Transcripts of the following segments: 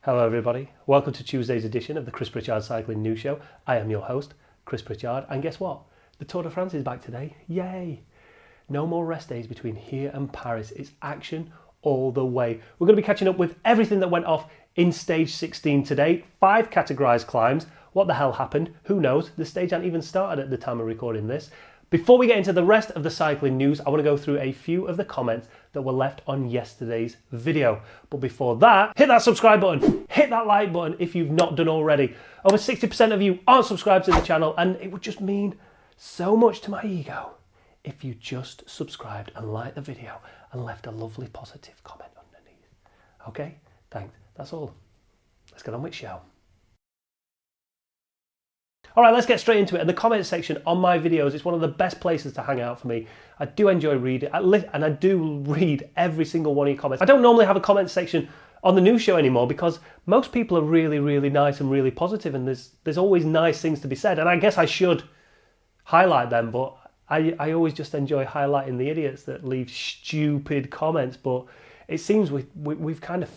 Hello everybody, welcome to Tuesday's edition of the Chris Pritchard Cycling News Show. I am your host, Chris Pritchard, and guess what? The Tour de France is back today, yay! No more rest days between here and Paris, it's action all the way. We're going to be catching up with everything that went off in stage 16 today, 5 categorised climbs. What the hell happened? Who knows? The stage hadn't even started at the time of recording this. Before we get into the rest of the cycling news, I want to go through a few of the comments that were left on yesterday's video. But before that, hit that subscribe button, hit that like button if you've not done already. Over 60% of you aren't subscribed to the channel, and it would just mean so much to my ego if you just subscribed and liked the video and left a lovely positive comment underneath. Okay, thanks, that's all. Let's get on with the show. All right, let's get straight into it. In the comment section on my videos, it's one of the best places to hang out for me. I do enjoy reading, and I do read every single one of your comments. I don't normally have a comment section on the news show anymore because most people are really, really nice and really positive, and there's always nice things to be said. And I guess I should highlight them, but I always just enjoy highlighting the idiots that leave stupid comments. But it seems we've kind of,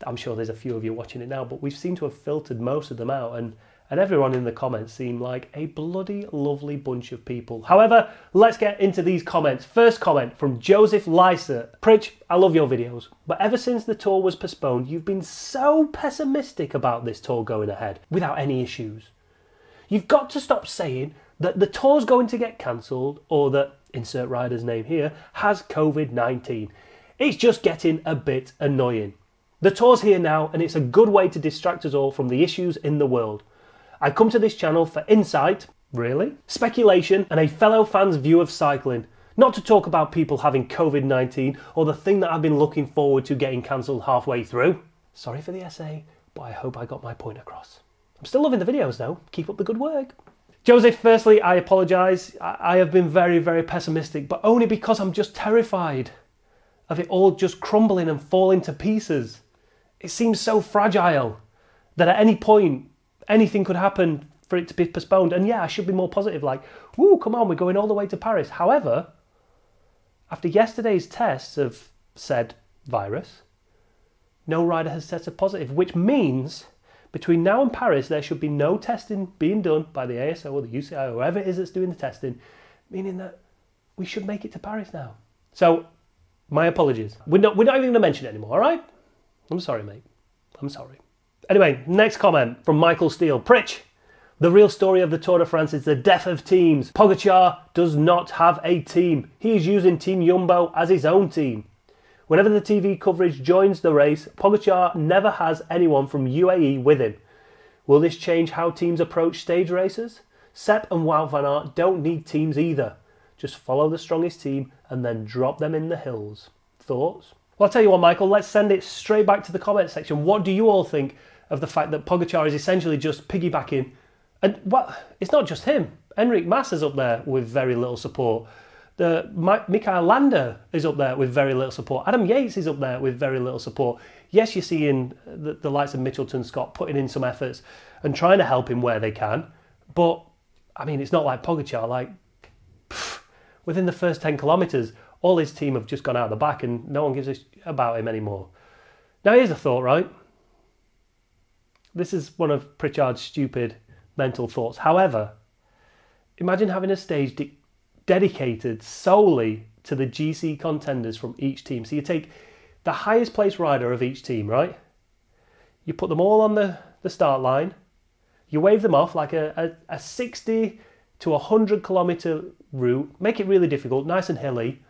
I'm sure there's a few of you watching it now, but we've seemed to have filtered most of them out, and everyone in the comments seemed like a bloody lovely bunch of people. However, let's get into these comments. First comment from Joseph Lysert. Pritch, I love your videos, but ever since the tour was postponed, you've been so pessimistic about this tour going ahead without any issues. You've got to stop saying that the tour's going to get cancelled or that, insert rider's name here, has COVID-19. It's just getting a bit annoying. The tour's here now, and it's a good way to distract us all from the issues in the world. I come to this channel for insight, really, speculation, and a fellow fan's view of cycling. Not to talk about people having COVID-19 or the thing that I've been looking forward to getting cancelled halfway through. Sorry for the essay, but I hope I got my point across. I'm still loving the videos though. Keep up the good work. Joseph, firstly, I apologise. I have been very, very pessimistic, but only because I'm just terrified of it all just crumbling and falling to pieces. It seems so fragile that at any point, anything could happen for it to be postponed. And yeah, I should be more positive, like, woo, come on, we're going all the way to Paris. However, after yesterday's tests of said virus, no rider has tested positive, which means between now and Paris, there should be no testing being done by the ASO or the UCI or whoever it is that's doing the testing, meaning that we should make it to Paris now. So, my apologies. We're not even going to mention it anymore, all right? I'm sorry, mate. I'm sorry. Anyway, next comment from Michael Steele. Pritch, the real story of the Tour de France is the death of teams. Pogacar does not have a team. He is using Team Jumbo as his own team. Whenever the TV coverage joins the race, Pogacar never has anyone from UAE with him. Will this change how teams approach stage races? Sepp and Wout van Aert don't need teams either. Just follow the strongest team and then drop them in the hills. Thoughts? Well, I'll tell you what, Michael, let's send it straight back to the comment section. What do you all think of the fact that Pogacar is essentially just piggybacking? And well, it's not just him. Enric Mas is up there with very little support. Michael Landa is up there with very little support. Adam Yates is up there with very little support. Yes, you're seeing the likes of Mitchelton Scott putting in some efforts and trying to help him where they can. But, I mean, it's not like Pogacar. Like, within the first 10 kilometres, all his team have just gone out the back and no one gives a about him anymore. Now, here's a thought, right? This is one of Pritchard's stupid mental thoughts. However, imagine having a stage dedicated solely to the GC contenders from each team. So you take the highest placed rider of each team, right? You put them all on the start line. You wave them off like a 60 to 100 kilometre route. Make it really difficult, nice and hilly.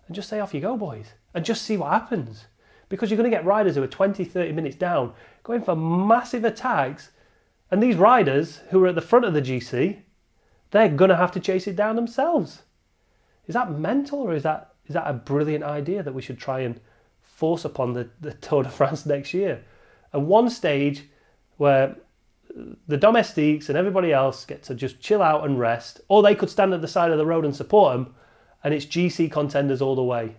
And just say, off you go, boys. And just see what happens. Because you're going to get riders who are 20, 30 minutes down, going for massive attacks. And these riders who are at the front of the GC, they're going to have to chase it down themselves. Is that mental, or is that a brilliant idea that we should try and force upon the Tour de France next year? And one stage where the domestiques and everybody else get to just chill out and rest, or they could stand at the side of the road and support them, and it's GC contenders all the way.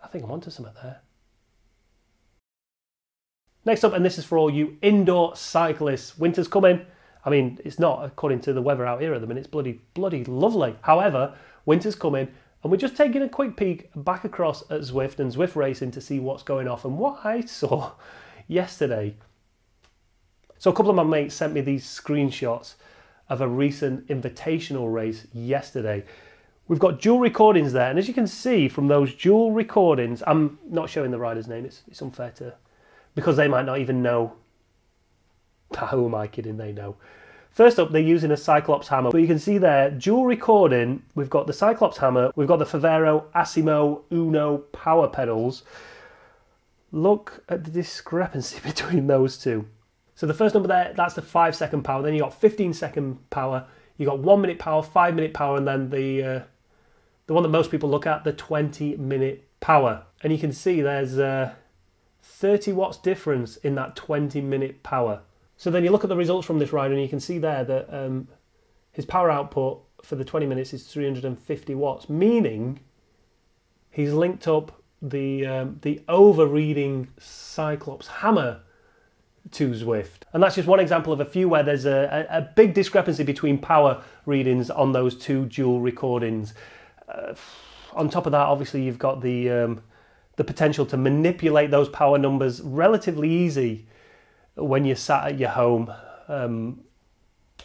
I think I'm onto something there. Next up, and this is for all you indoor cyclists, winter's coming. I mean, it's not according to the weather out here at the minute, it's bloody lovely. However, winter's coming, and we're just taking a quick peek back across at Zwift and Zwift Racing to see what's going off. And what I saw yesterday. So a couple of my mates sent me these screenshots of a recent invitational race yesterday. We've got dual recordings there, and as you can see from those dual recordings, I'm not showing the rider's name, it's unfair to, because they might not even know. Who am I kidding, they know. First up, they're using a Cyclops hammer. But you can see there, dual recording, we've got the Cyclops hammer, we've got the Favero Asimo Uno power pedals. Look at the discrepancy between those two. So the first number there, that's the 5-second power. Then you got 15-second power. You got 1 minute power, 5 minute power, and then the one that most people look at, the 20-minute power. And you can see there's 30 watts difference in that 20-minute power. So then you look at the results from this rider, and you can see there that his power output for the 20 minutes is 350 watts, meaning he's linked up the over-reading Cyclops hammer to Zwift. And that's just one example of a few where there's a big discrepancy between power readings on those two dual recordings. On top of that, obviously, you've got the potential to manipulate those power numbers relatively easy when you're sat at your home and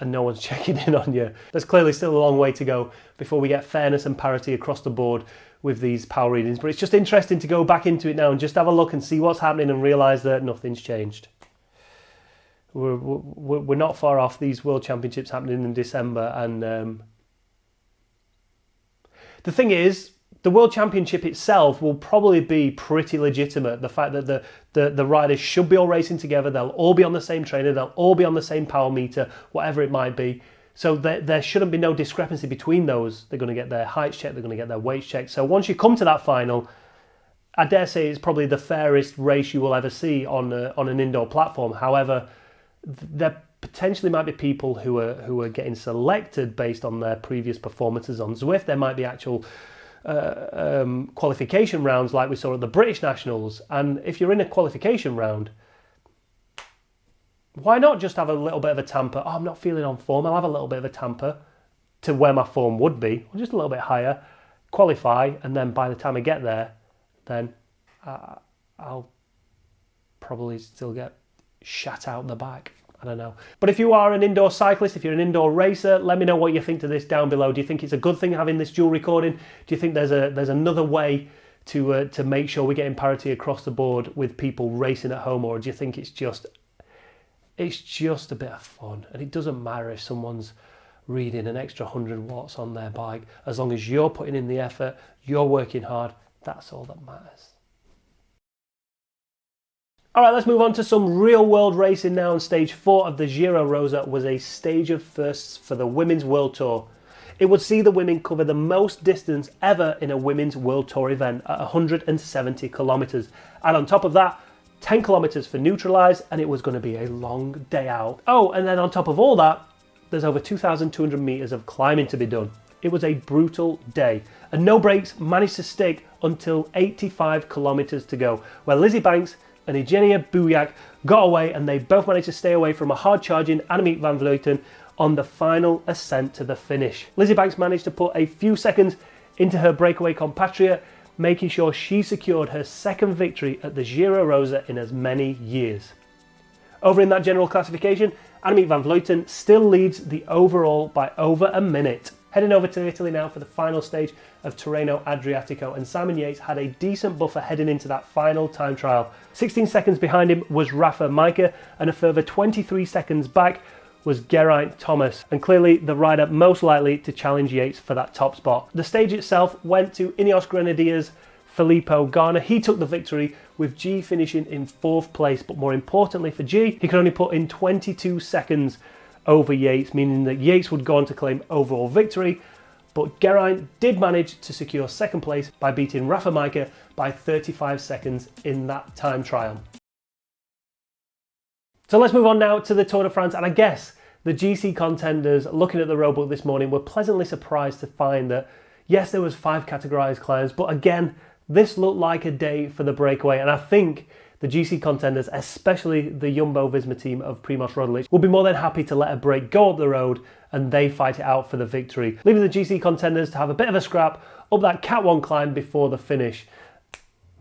no one's checking in on you. There's clearly still a long way to go before we get fairness and parity across the board with these power readings, but it's just interesting to go back into it now and just have a look and see what's happening and realise that nothing's changed. We're not far off these World Championships happening in December, and the thing is, the World Championship itself will probably be pretty legitimate. The fact that the riders should be all racing together, they'll all be on the same trainer, they'll all be on the same power meter, whatever it might be. So there shouldn't be no discrepancy between those. They're going to get their heights checked, they're going to get their weights checked. So once you come to that final, I dare say it's probably the fairest race you will ever see on an indoor platform. However, there potentially might be people who are getting selected based on their previous performances on Zwift. There might be actual qualification rounds like we saw at the British Nationals, and if you're in a qualification round, why not just have a little bit of a tamper? Oh, I'm not feeling on form, I'll have a little bit of a tamper to where my form would be, or just a little bit higher, qualify, and then by the time I get there, then I'll probably still get shat out the back. I don't know. But if you are an indoor cyclist, if you're an indoor racer, let me know what you think to this down below. Do you think it's a good thing having this dual recording? Do you think there's another way to make sure we're getting parity across the board with people racing at home, or do you think it's just a bit of fun and it doesn't matter if someone's reading an extra 100 watts on their bike, as long as you're putting in the effort, you're working hard, that's all that matters. All right, let's move on to some real world racing now. On stage 4 of the Giro Rosa was a stage of firsts for the Women's World Tour. It would see the women cover the most distance ever in a Women's World Tour event at 170 kilometres. And on top of that, 10 kilometres for neutralise, and it was going to be a long day out. Oh, and then on top of all that, there's over 2,200 metres of climbing to be done. It was a brutal day, and no breaks managed to stick until 85 kilometres to go, where Lizzie Banks and Eugenia Bouillac got away, and they both managed to stay away from a hard-charging Annemiek van Vleuten on the final ascent to the finish. Lizzie Banks managed to put a few seconds into her breakaway compatriot, making sure she secured her second victory at the Giro Rosa in as many years. Over in that general classification, Annemiek van Vleuten still leads the overall by over a minute. Heading over to Italy now for the final stage of Torriano Adriatico, and Simon Yates had a decent buffer heading into that final time trial. 16 seconds behind him was Rafa Majka, and a further 23 seconds back was Geraint Thomas, and clearly the rider most likely to challenge Yates for that top spot. The stage itself went to Ineos Grenadiers' Filippo Ganna. He took the victory, with G finishing in 4th place, but more importantly for G, he could only put in 22 seconds over Yates, meaning that Yates would go on to claim overall victory, but Geraint did manage to secure 2nd place by beating Rafa Majka by 35 seconds in that time trial. So let's move on now to the Tour de France, and I guess the GC contenders looking at the roadbook this morning were pleasantly surprised to find that yes, there was 5 categorised climbs, but again, this looked like a day for the breakaway, and I think the GC contenders, especially the Jumbo-Visma team of Primož Roglič, will be more than happy to let a break go up the road and they fight it out for the victory, leaving the GC contenders to have a bit of a scrap up that Cat 1 climb before the finish.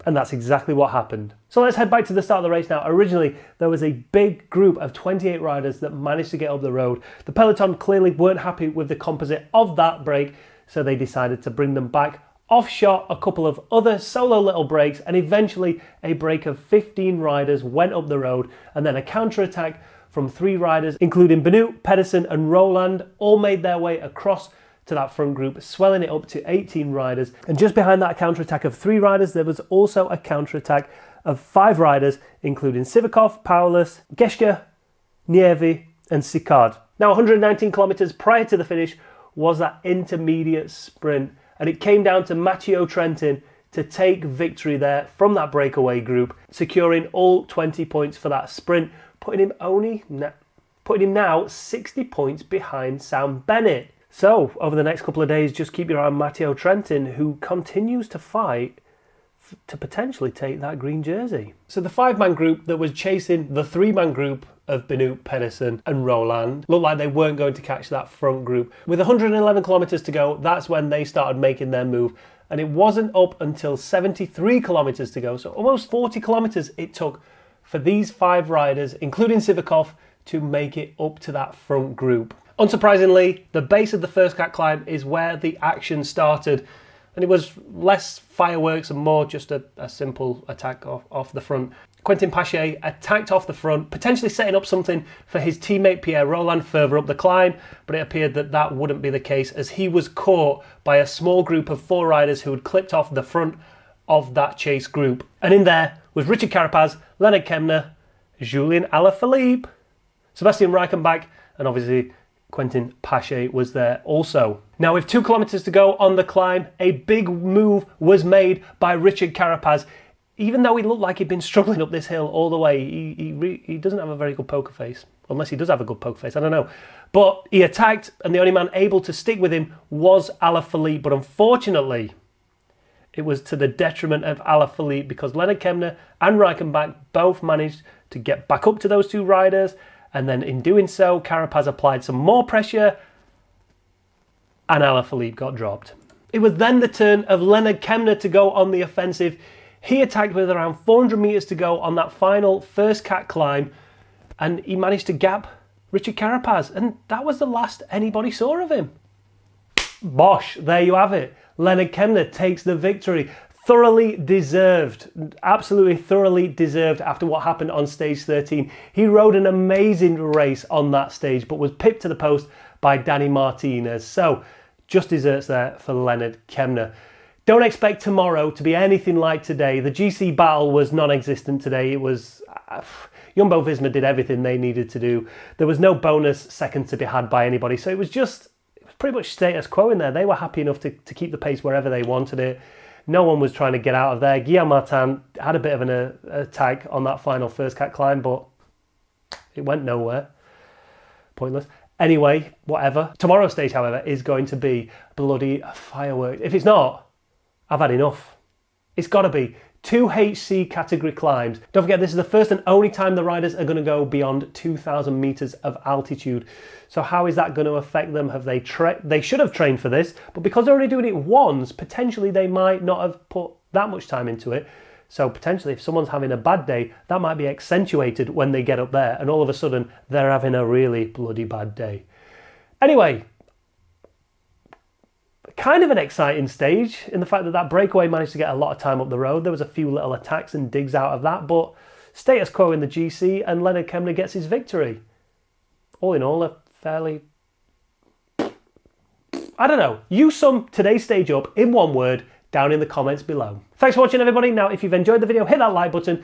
And that's exactly what happened. So let's head back to the start of the race now. Originally, there was a big group of 28 riders that managed to get up the road. The peloton clearly weren't happy with the composite of that break, so they decided to bring them back. Off shot a couple of other solo little breaks, and eventually a break of 15 riders went up the road, and then a counter-attack from 3 riders, including Benoot, Pedersen and Roland, all made their way across to that front group, swelling it up to 18 riders. And just behind that counter-attack of 3 riders, there was also a counter-attack of 5 riders, including Sivakov, Paulus, Geschke, Nievi and Sicard. Now, 119 kilometers prior to the finish was that intermediate sprint, and it came down to Matteo Trentin to take victory there from that breakaway group, securing all 20 points for that sprint, putting him now 60 points behind Sam Bennett. So, over the next couple of days, just keep your eye on Matteo Trentin, who continues to fight to potentially take that green jersey. So the 5-man group that was chasing the 3-man group of Benoot, Pedersen and Roland looked like they weren't going to catch that front group. With 111 kilometers to go, that's when they started making their move. And it wasn't up until 73 kilometers to go, so almost 40 kilometers it took for these 5 riders, including Sivakov, to make it up to that front group. Unsurprisingly, the base of the first cat climb is where the action started, and it was less fireworks and more just a simple attack off the front. Quentin Pache attacked off the front, potentially setting up something for his teammate Pierre Roland further up the climb, but it appeared that that wouldn't be the case, as he was caught by a small group of 4 riders who had clipped off the front of that chase group. And in there was Richard Carapaz, Leonard Kemner, Julien Alaphilippe, Sebastian Reichenbach, and obviously Quentin Pache was there also. Now, with 2 kilometers to go on the climb, a big move was made by Richard Carapaz. Even though he looked like he'd been struggling up this hill all the way, he doesn't have a very good poker face. Unless he does have a good poker face, I don't know. But he attacked, and the only man able to stick with him was Alaphilippe. But unfortunately, it was to the detriment of Alaphilippe, because Leonard Kemner and Reichenbach both managed to get back up to those 2 riders. And then in doing so, Carapaz applied some more pressure and Alaphilippe got dropped. It was then the turn of Leonard Kemner to go on the offensive. He attacked with around 400 metres to go on that final first cat climb, and he managed to gap Richard Carapaz, and that was the last anybody saw of him. Bosh, there you have it. Leonard Kemner takes the victory. Thoroughly deserved, absolutely thoroughly deserved after what happened on stage 13. He rode an amazing race on that stage, but was pipped to the post by Danny Martinez. So, just desserts there for Leonard Kemner. Don't expect tomorrow to be anything like today. The GC battle was non-existent today. It was... Jumbo-Visma did everything they needed to do. There was no bonus second to be had by anybody. So it was pretty much status quo in there. They were happy enough to keep the pace wherever they wanted it. No one was trying to get out of there. Guillaume Martin had a bit of an attack on that final first cat climb, but it went nowhere. Pointless. Anyway, whatever. Tomorrow's stage, however, is going to be bloody fireworks. If it's not, I've had enough. It's got to be 2 HC category climbs. Don't forget, this is the first and only time the riders are going to go beyond 2,000 meters of altitude. So how is that going to affect them? Have they should have trained for this, but because they're only doing it once, potentially they might not have put that much time into it. So potentially if someone's having a bad day, that might be accentuated when they get up there, and all of a sudden they're having a really bloody bad day. Anyway, kind of an exciting stage in the fact that that breakaway managed to get a lot of time up the road. There was a few little attacks and digs out of that, but status quo in the GC, and Leonard Kemner gets his victory. All in all, a fairly... I don't know. You sum today's stage up in one word down in the comments below. Thanks for watching, everybody. Now, if you've enjoyed the video, hit that like button.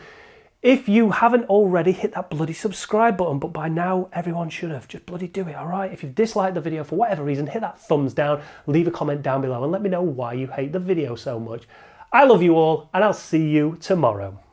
If you haven't already, hit that bloody subscribe button, but by now everyone should have. Just bloody do it, all right? If you've disliked the video for whatever reason, hit that thumbs down, leave a comment down below and let me know why you hate the video so much. I love you all, and I'll see you tomorrow.